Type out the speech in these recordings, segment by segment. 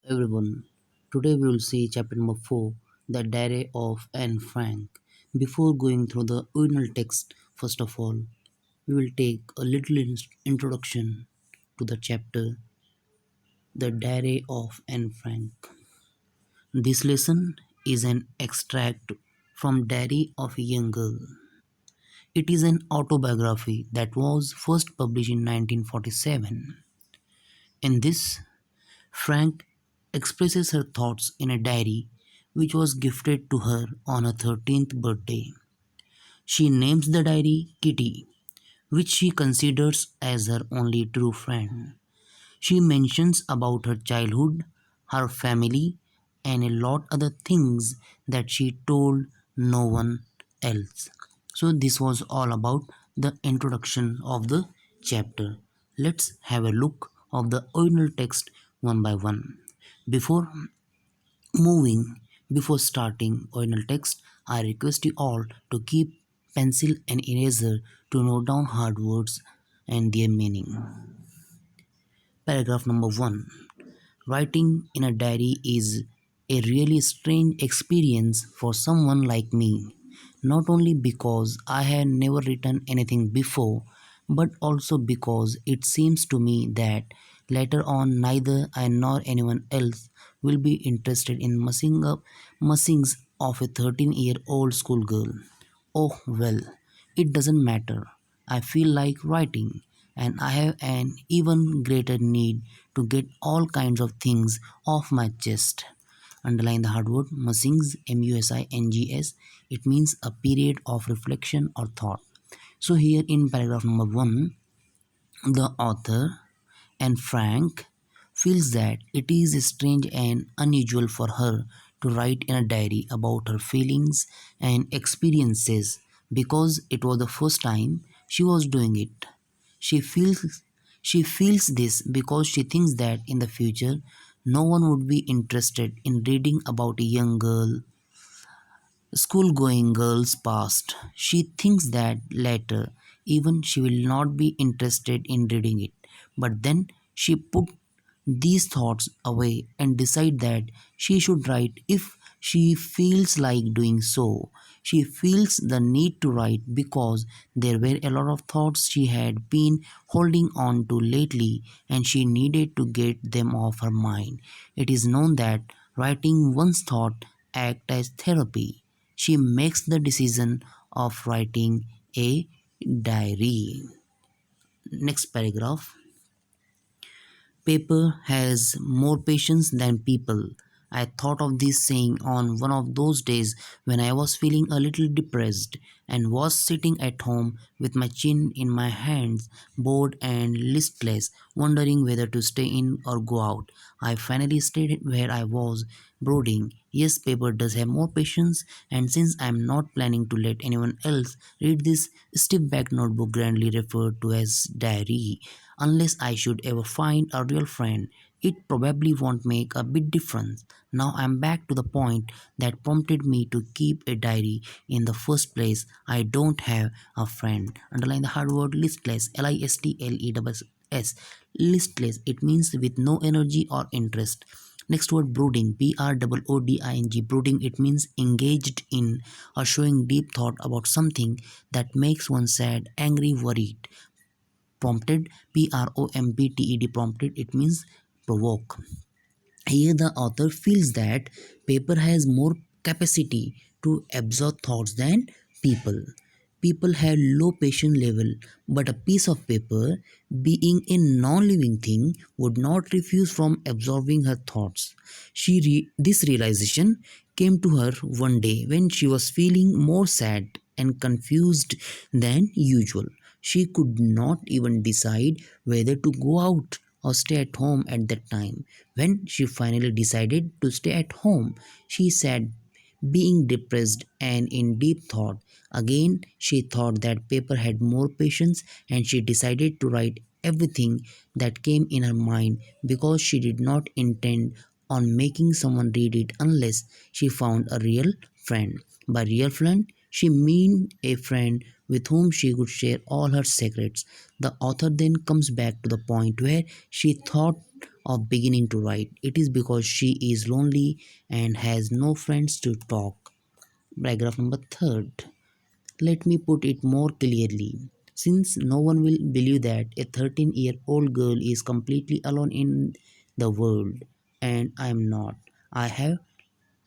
Everyone. Today we will see chapter number 4, The Diary of Anne Frank. Before going through the original text, first of all, we will take a little introduction to the chapter, The Diary of Anne Frank. This lesson is an extract from Diary of a Young Girl. It is an autobiography that was first published in 1947. In this, Frank expresses her thoughts in a diary which was gifted to her on her 13th birthday. She names the diary Kitty, which she considers as her only true friend. She mentions about her childhood, her family, and a lot other things that she told no one else. So this was all about the introduction of the chapter. Let's have a look of the original text one by one. Before moving, before starting original text, I request you all to keep pencil and eraser to note down hard words and their meaning. Paragraph number 1. Writing in a diary is a really strange experience for someone like me, not only because I had never written anything before, but also because it seems to me that later on neither I nor anyone else will be interested in mussings of a 13-year-old schoolgirl. Oh well, it doesn't matter. I feel like writing, and I have an even greater need to get all kinds of things off my chest. Underline the hard word musings, musings. It means a period of reflection or thought. So here in paragraph number 1, the author and Frank feels that it is strange and unusual for her to write in a diary about her feelings and experiences because it was the first time she was doing it. She feels she feels this because she thinks that in the future no one would be interested in reading about a young girl school-going girl's past. She thinks that later even she will not be interested in reading it. But then she put these thoughts away and decide that she should write if she feels like doing so. She feels the need to write because there were a lot of thoughts she had been holding on to lately and she needed to get them off her mind. It is known that writing one's thought act as therapy. She makes the decision of writing a diary. Next paragraph. Paper has more patience than people. I thought of this saying on one of those days when I was feeling a little depressed and was sitting at home with my chin in my hands, bored and listless, wondering whether to stay in or go out. I finally stayed where I was, brooding. Yes, paper does have more patience, and since I am not planning to let anyone else read this stiff back notebook grandly referred to as diary, unless I should ever find a real friend, it probably won't make a big difference. Now I'm back to the point that prompted me to keep a diary in the first place. I don't have a friend. Underline the hard word listless. Listless. Listless. It means with no energy or interest. Next word brooding. Brooding. Brooding. It means engaged in or showing deep thought about something that makes one sad, angry, worried. Prompted, prompted, prompted, it means provoke. Here the author feels that paper has more capacity to absorb thoughts than people. People have low patience level, but a piece of paper, being a non-living thing, would not refuse from absorbing her thoughts. This realization came to her one day when she was feeling more sad and confused than usual. She could not even decide whether to go out or stay at home at that time. When she finally decided to stay at home, she sat being depressed and in deep thought. Again, she thought that paper had more patience and she decided to write everything that came in her mind because she did not intend on making someone read it unless she found a real friend. By real friend, she meant a friend with whom she could share all her secrets. The author then comes back to the point where she thought of beginning to write. It is because she is lonely and has no friends to talk. Paragraph number third. Let me put it more clearly. Since no one will believe that a 13-year-old girl is completely alone in the world, and I am not. I have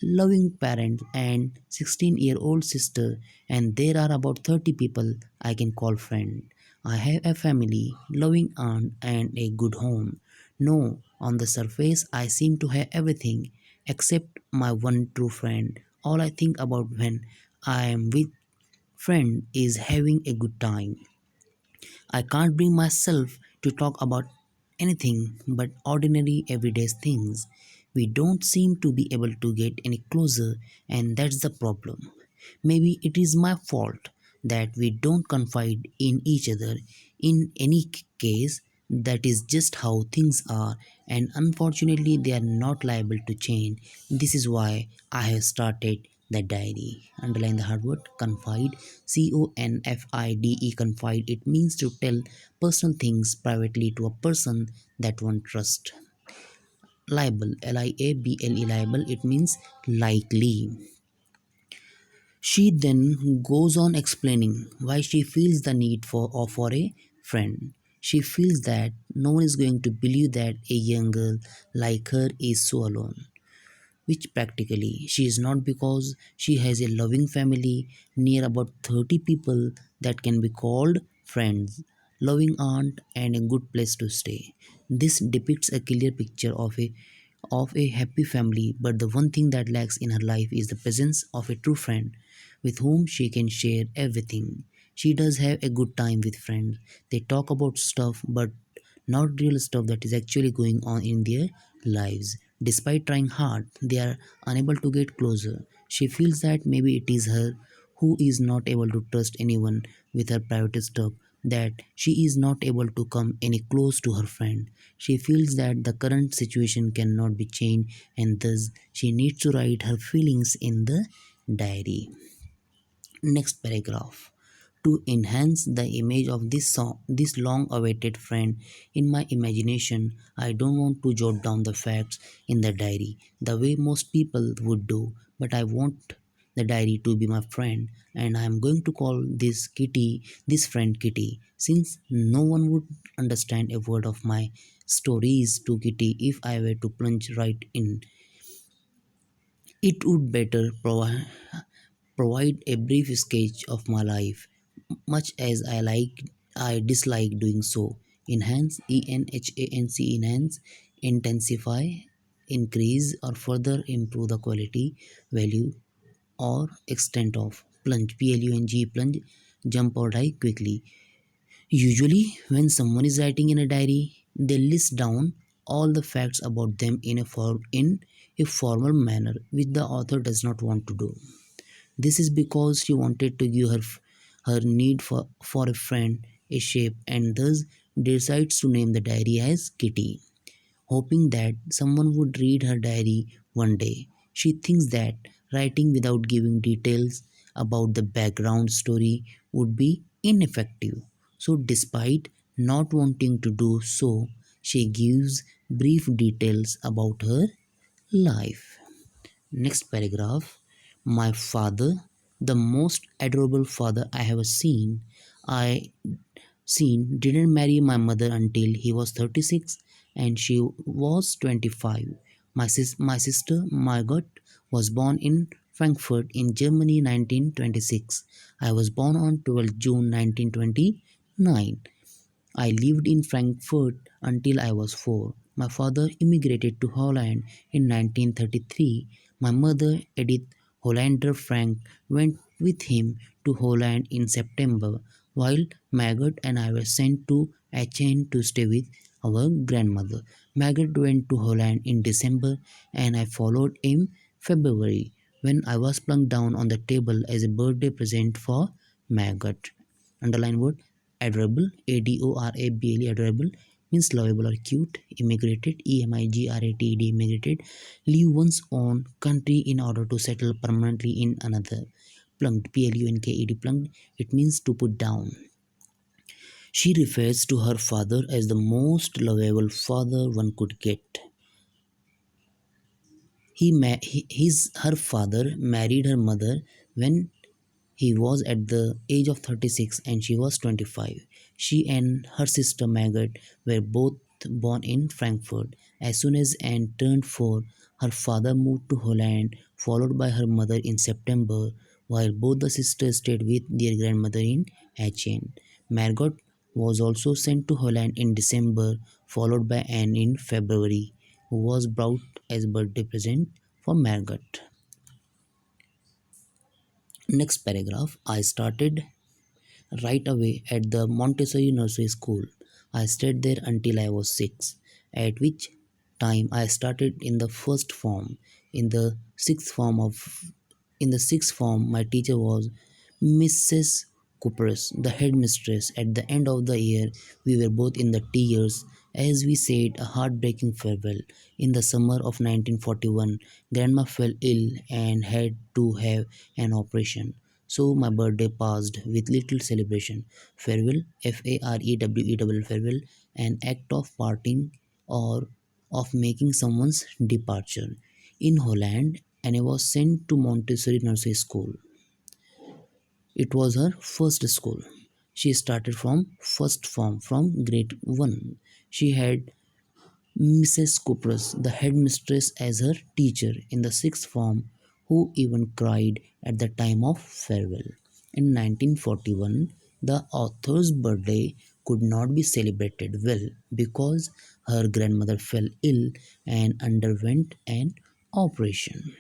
loving parents and 16-year-old sister, and there are about 30 people I can call friend. I have a family, loving aunt, and a good home. No, on the surface I seem to have everything except my one true friend. All I think about when I am with friend is having a good time. I can't bring myself to talk about anything but ordinary everyday things. We don't seem to be able to get any closer, and that's the problem. Maybe it is my fault that we don't confide in each other. In any case, that is just how things are, and unfortunately, they are not liable to change. This is why I have started the diary. Underline the hard word confide. CONFIDE, confide. It means to tell personal things privately to a person that one trusts. Liable, LIABLE, liable. It means likely. She then goes on explaining why she feels the need for a friend. She feels that no one is going to believe that a young girl like her is so alone, which practically she is not, because she has a loving family, near about 30 people that can be called friends, loving aunt, and a good place to stay. This depicts a clear picture of a happy family, but the one thing that lacks in her life is the presence of a true friend with whom she can share everything. She does have a good time with friends. They talk about stuff, but not real stuff that is actually going on in their lives. Despite trying hard, they are unable to get closer. She feels that maybe it is her who is not able to trust anyone with her private stuff, that she is not able to come any close to her friend. She feels that the current situation cannot be changed, and thus she needs to write her feelings in the diary. Next paragraph. To enhance the image of this long awaited friend in my imagination, I don't want to jot down the facts in the diary the way most people would do, but I want the diary to be my friend, and I am going to call this friend Kitty, since no one would understand a word of my stories to Kitty if I were to plunge right in. It would better provide a brief sketch of my life, much as I dislike doing so. Enhance, enhance, intensify, increase, or further improve the quality, value, or extent of. Plunge, plunge, jump or die quickly. Usually, when someone is writing in a diary, they list down all the facts about them in a formal manner, which the author does not want to do. This is because she wanted to give her need for a friend a shape, and thus decides to name the diary as Kitty, hoping that someone would read her diary one day. She thinks that writing without giving details about the background story would be ineffective. So, despite not wanting to do so, she gives brief details about her life. Next paragraph. My father, the most adorable father I have I didn't marry my mother until he was 36 and she was 25. My sister Margot was born in Frankfurt in Germany 1926. I was born on 12th June 1929. I lived in Frankfurt until I was 4. My father immigrated to Holland in 1933. My mother, Edith Hollander Frank, went with him to Holland in September, while Margaret and I were sent to Aachen to stay with our grandmother. Margaret went to Holland in December, and I followed in February, when I was plunked down on the table as a birthday present for Margaret. Underline word adorable, ADORABLE, adorable, means lovable or cute. Immigrated, EMIGRATED, immigrated, leave one's own country in order to settle permanently in another. Plunked, PLUNKED, plunked, it means to put down. She refers to her father as the most lovable father one could get. Her father married her mother when he was at the age of 36 and she was 25. She and her sister Margaret were both born in Frankfurt. As soon as Anne turned 4, her father moved to Holland, followed by her mother in September, while both the sisters stayed with their grandmother in Aachen. Margot was also sent to Holland in December, followed by Anne in February, who was brought as birthday present for Margot. Next paragraph. I started right away at the Montessori Nursery School. I stayed there until I was 6, at which time I started in the first form. In the sixth form of in the sixth form, my teacher was Mrs. Coopers, the headmistress. At the end of the year, we were both in the tears as we said a heartbreaking farewell. In the summer of 1941, Grandma fell ill and had to have an operation. So my birthday passed with little celebration. Farewell, Farewell, farewell, an act of parting or of making someone's departure. In Holland, Anne was sent to Montessori Nursery School. It was her first school. She started from first form from grade 1. She had Mrs. Coopers, the headmistress, as her teacher in the sixth form, who even cried at the time of farewell. In 1941, the author's birthday could not be celebrated well because her grandmother fell ill and underwent an operation.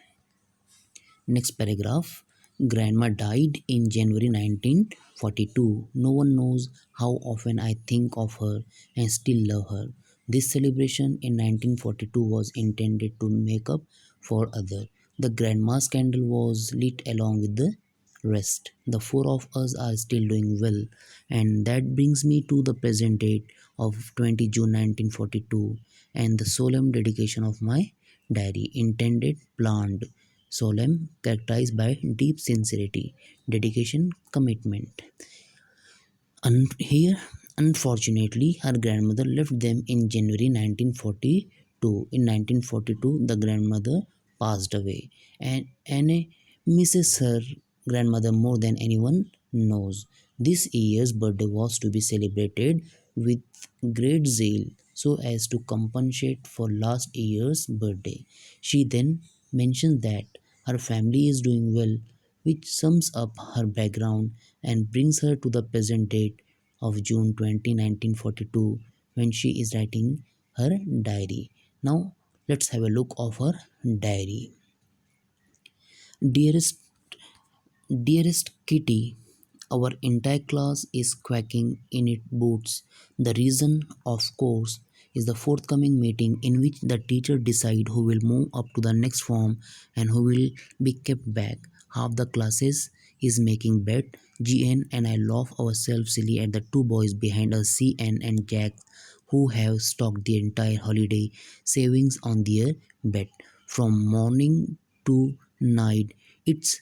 Next paragraph. Grandma died in January 1942. No one knows how often I think of her and still love her. This celebration in 1942 was intended to make up for other. The grandma's candle was lit along with the rest. The four of us are still doing well, and that brings me to the present date of 20 June 1942 and the solemn dedication of my diary, intended, planned, solemn, characterized by deep sincerity, dedication, commitment. Here, unfortunately, her grandmother left them in January 1942. In 1942, the grandmother passed away, and Anne misses her grandmother more than anyone knows. This year's birthday was to be celebrated with great zeal so as to compensate for last year's birthday. She then mentions that her family is doing well, which sums up her background and brings her to the present date of June 20, 1942, when she is writing her diary. Now, let's have a look of her diary. Dearest Dearest Kitty, our entire class is quacking in its boots. The reason, of course, is the forthcoming meeting in which the teacher decide who will move up to the next form and who will be kept back. Half the classes is making bet. GN and I laugh ourselves silly at the two boys behind us, CN and Jack, who have stocked the entire holiday savings on their bet. From morning to night, it's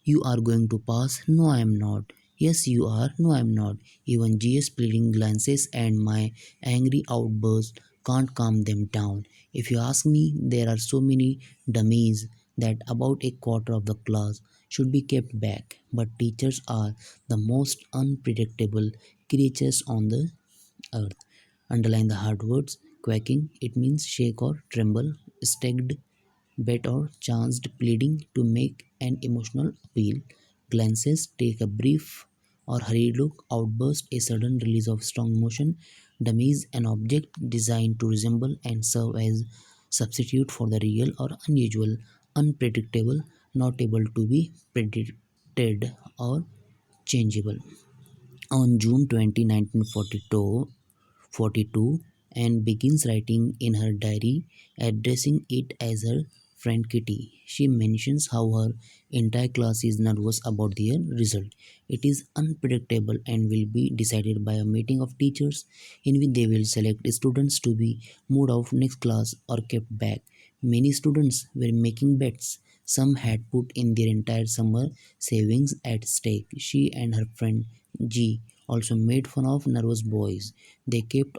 you are going to pass. No, I am not. Yes, you are. No, I am not. Even GS pleading glances and my angry outburst can't calm them down. If you ask me, there are so many dummies that about a quarter of the class should be kept back. But teachers are the most unpredictable creatures on the earth. Underline the hard words. Quacking, it means shake or tremble. Staked, bet or chanced pleading to make an emotional appeal. Glances take a brief or hurried look. Outburst a sudden release of strong emotion. Dummies an object designed to resemble and serve as substitute for the real or unusual, unpredictable, not able to be predicted or changeable. On June 20, 1942, and begins writing in her diary, addressing it as her friend Kitty. She mentions how her entire class is nervous about their result. It is unpredictable and will be decided by a meeting of teachers in which they will select students to be moved out next class or kept back. Many students were making bets. Some had put in their entire summer savings at stake. She and her friend G also made fun of nervous boys. They kept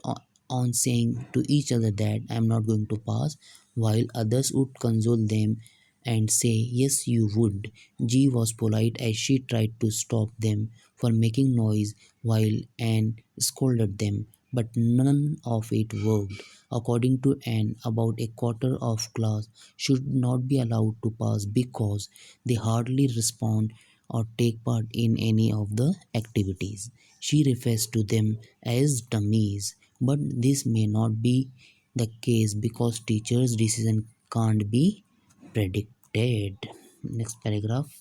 on saying to each other that I am not going to pass, while others would console them and say, yes, you would. G was polite as she tried to stop them for making noise while Anne scolded them, but none of it worked. According to Anne, about a quarter of class should not be allowed to pass because they hardly respond or take part in any of the activities. She refers to them as dummies, but this may not be the case because teachers' decision can't be predicted. Next paragraph.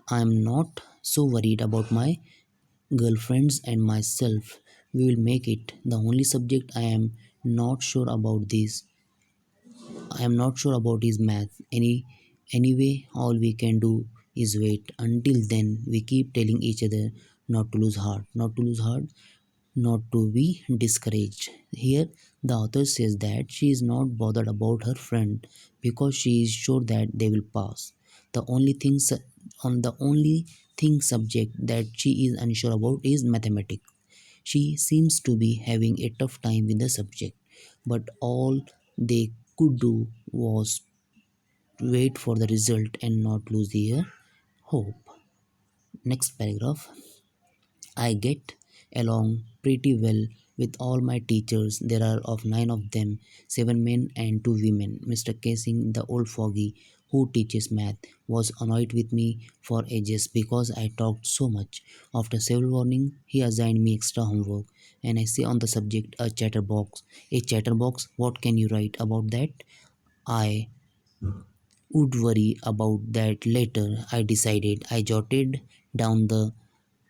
I'm not so worried about my girlfriends and myself. We will make it. The only subject not sure about this I am not sure about is math. Anyway, all we can do is wait. Until then, we keep telling each other not to lose heart, not to lose heart, not to be discouraged. Here, the author says that she is not bothered about her friend because she is sure that they will pass. The only thing on the only thing subject that she is unsure about is mathematics. She seems to be having a tough time with the subject, but all they could do was wait for the result and not lose their hope. Next paragraph. I get along pretty well with all my teachers. There are of nine of them, seven men and two women. Mr. Casing, the old fogey who teaches math, was annoyed with me for ages because I talked so much. After several warnings, he assigned me extra homework, and I say on the subject a chatterbox. A chatterbox? What can you write about that? I would worry about that later, I decided. I jotted down the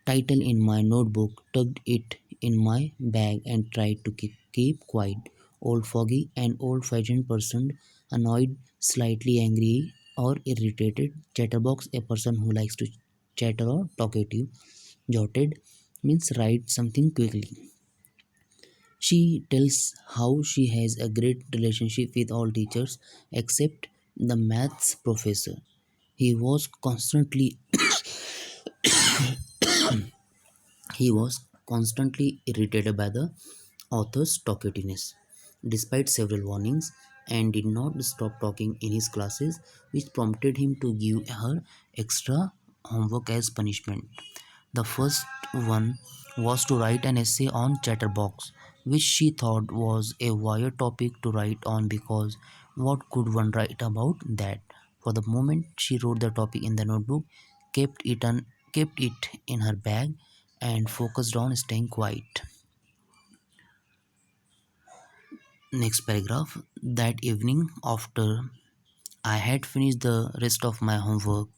title in my notebook, tucked it in my bag, and tried to keep quiet. Old foggy, an old fashioned person, annoyed, slightly angry, or irritated. Chatterbox, a person who likes to chatter or talkative. Jotted means write something quickly. She tells how she has a great relationship with all teachers except the maths professor. He was constantly he was constantly irritated by the author's talkativeness. Despite several warnings, and did not stop talking in his classes, which prompted him to give her extra homework as punishment. The first one was to write an essay on Chatterbox, which she thought was a weird topic to write on because what could one write about that? For the moment, she wrote the topic in the notebook, kept it in her bag, and focused on staying quiet. Next paragraph. That evening, after I had finished the rest of my homework,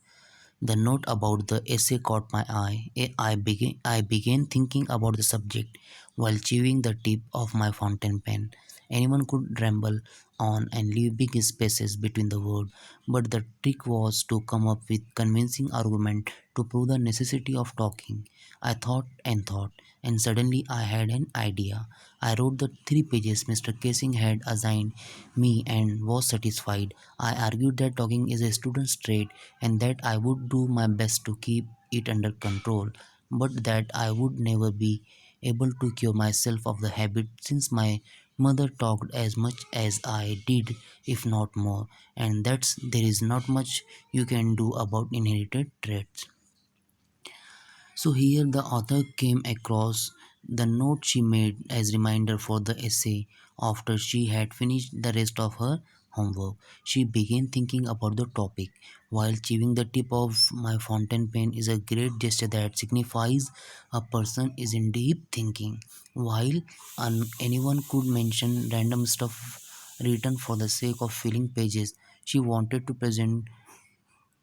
the note about the essay caught my eye. I began thinking about the subject while chewing the tip of my fountain pen. Anyone could ramble on and leave big spaces between the words, but the trick was to come up with convincing argument to prove the necessity of talking. I thought, and suddenly I had an idea. I wrote the 3 pages Mr. Casing had assigned me and was satisfied. I argued that talking is a student's trait and that I would do my best to keep it under control, but that I would never be able to cure myself of the habit since my mother talked as much as I did, if not more, and that's there is not much you can do about inherited traits. So here the author came across the note she made as reminder for the essay. After she had finished the rest of her homework, she began thinking about the topic. While chewing the tip of my fountain pen is a great gesture that signifies a person is in deep thinking. While anyone could mention random stuff written for the sake of filling pages, she wanted to present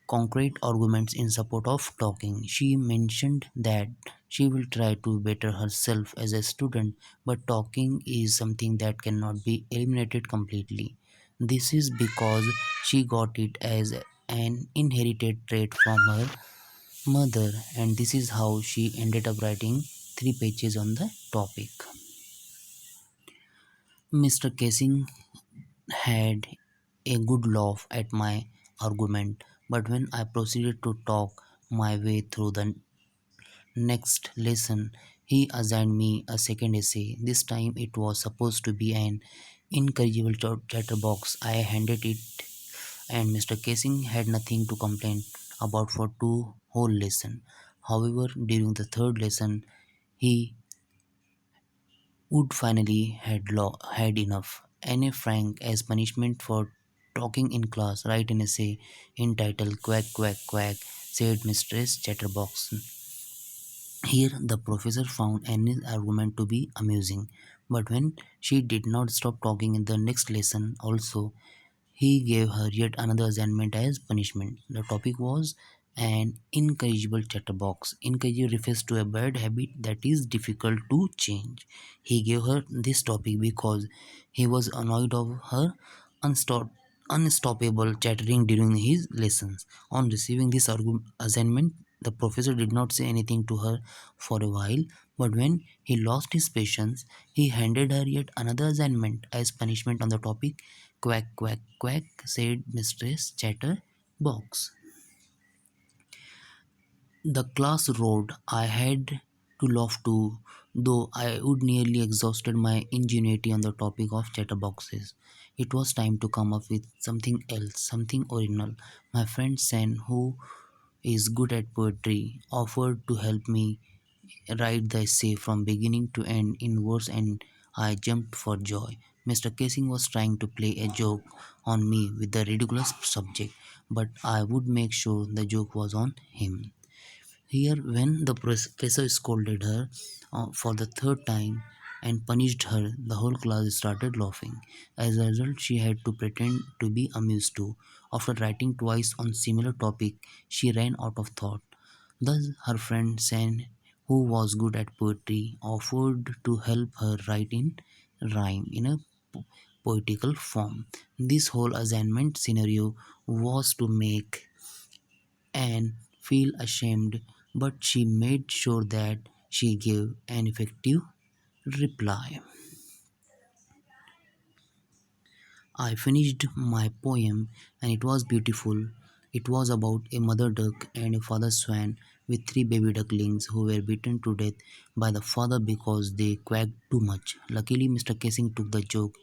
concrete arguments in support of talking. She mentioned that she will try to better herself as a student, but talking is something that cannot be eliminated completely. This is because she got it as an inherited trait from her mother, and this is how she ended up writing 3 pages on the topic. Mr. Casing had a good laugh at my argument, but when I proceeded to talk my way through the Next lesson, he assigned me a second essay. This time it was supposed to be an incorrigible chatterbox. I handed it, and Mr. Casing had nothing to complain about for two whole lessons. However, during the third lesson, he would finally had enough. Anne Frank, as punishment for talking in class, write an essay entitled "Quack Quack Quack," said Mistress Chatterbox. Here, the professor found Annie's argument to be amusing, but when she did not stop talking in the next lesson, also, he gave her yet another assignment as punishment. The topic was an incorrigible chatterbox. Incorrigible refers to a bad habit that is difficult to change. He gave her this topic because he was annoyed of her unstop, unstoppable chattering during his lessons. On receiving this assignment, the professor did not say anything to her for a while, but when he lost his patience, he handed her yet another assignment as punishment on the topic "Quack, quack, quack," said Mistress Chatterbox. The class roared. I had to laugh too, though I would nearly exhausted my ingenuity on the topic of chatterboxes. It was time to come up with something else, something original. My friend Sen, who is good at poetry, offered to help me write the essay from beginning to end in verse, and I jumped for joy. Mr. Casing was trying to play a joke on me with the ridiculous subject, but I would make sure the joke was on him. Here, when the professor scolded her for the third time and punished her, the whole class started laughing. As a result, she had to pretend to be amused too. After writing twice on similar topic, she ran out of thought. Thus, her friend Sen, who was good at poetry, offered to help her write in rhyme in a poetical form. This whole assignment scenario was to make Anne feel ashamed, but she made sure that she gave an effective reply. I finished my poem and it was beautiful. It was about a mother duck and a father swan with three baby ducklings who were beaten to death by the father because they quacked too much. Luckily, Mr. Casing took the joke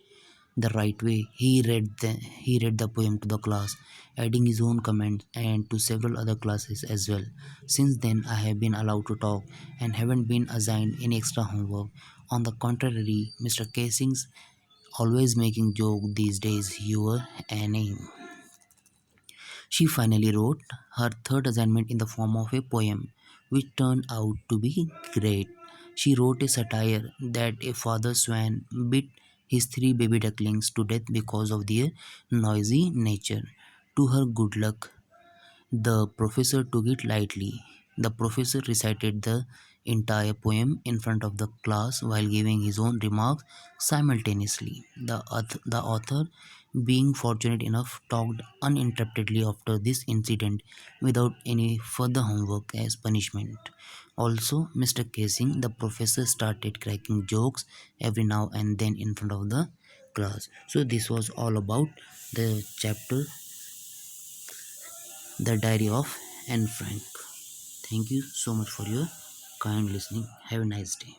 the right way. He read the poem to the class, adding his own comments and to several other classes as well. Since then, I have been allowed to talk and haven't been assigned any extra homework. On the contrary, Mr. Casing's always making joke these days. Your Annie. She finally wrote her third assignment in the form of a poem, which turned out to be great. She wrote a satire that a father swan beat his three baby ducklings to death because of their noisy nature. To her good luck, the professor took it lightly. The professor recited the entire poem in front of the class while giving his own remarks simultaneously. The author, being fortunate enough, talked uninterruptedly after this incident without any further homework as punishment. Also, Mr. Casing, the professor, started cracking jokes every now and then in front of the class. So, this was all about the chapter The Diary of Anne Frank. Thank you so much for your kind listening. Have a nice day.